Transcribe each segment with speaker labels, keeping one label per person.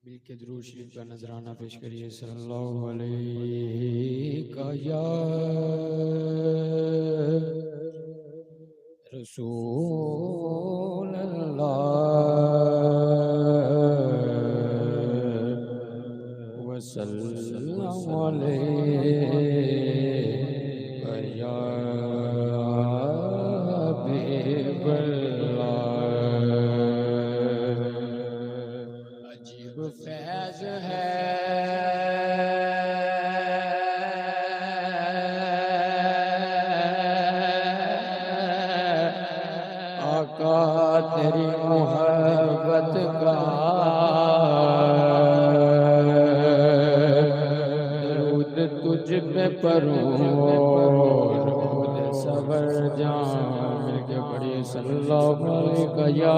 Speaker 1: मिलके दुरूद शरीफ का नजराना पेश करिए। सल्लल्लाहु अलैहि या रसूल अल्लाह वसल्लम अलैका या हबीबल्लाह। अजीब फैज है आका तेरी मोहब्बत का, दरूद तुझ पे पढ़ूं खुद सबर जाऊं। मिलके पढ़िए सल्लल्लाहु अलैहि या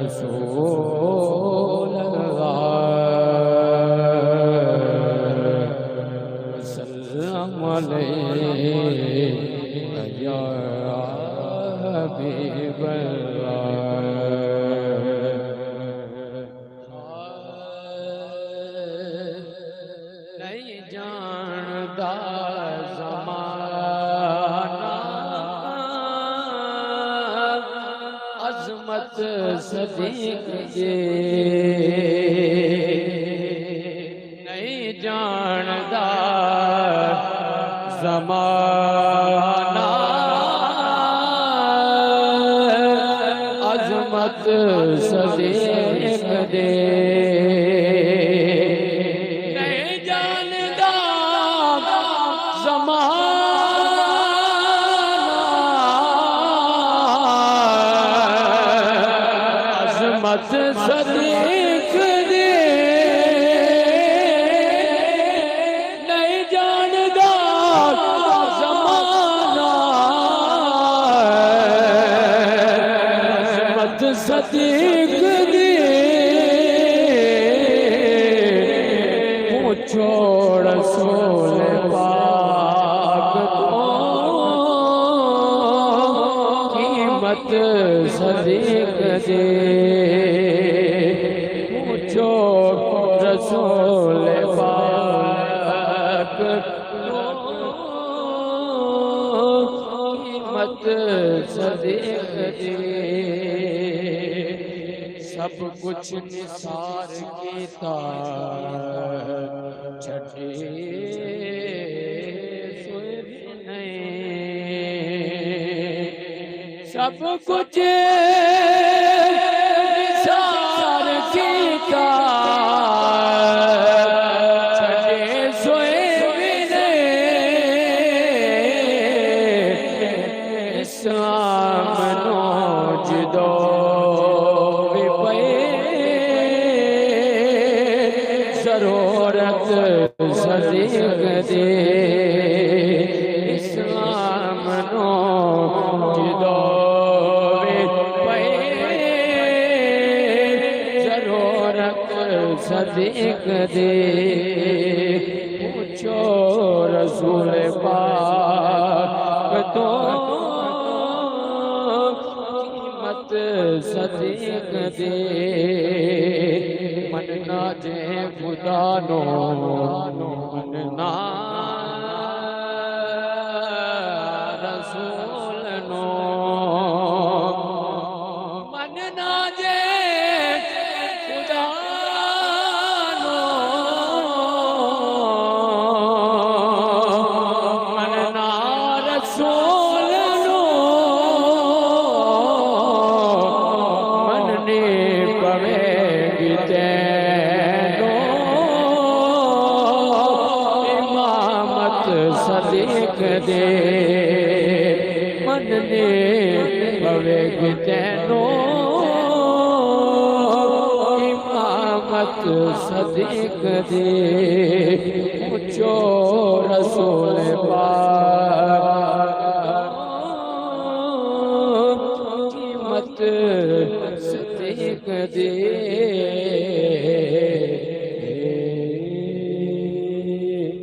Speaker 1: रसूल अल्लाह वसल्लम अलैका या हबीबल्लाह। नहीं जानता ज़माना अज़मत सदीक़ ये, नहीं जानता ज़माना अज़मत सदीक़ दे। नहीं जानता अज़मत सदीक़ दे। नहीं जानता ज़माना अज़मत सदीक़ दे। पूछो रसूल पाक को कीमत सदीक़ दे। पूछो रसूल पाक को कीमत सदीक़ दे। सब कुछ निसार कीता छठे सोए भी नहीं। सब कुछ निसार कीता छठे सोए भी नहीं। इस्लाम नौज दो ज़रूरत सदीक़ दे। इस्लाम नौज दो ज़रूरत सदीक़ दे। पूछो रसूल पाक तो कीमत सदीक़ दे। मनना जे खुदा नो मनना रसूल नो। मनना जे खुदा नो मनना रसूल नो। मनने पवेगी सदीक़ दे। मनने पवेगी तैनो इमामत सदीक़ दे। पूछो रसूल पाक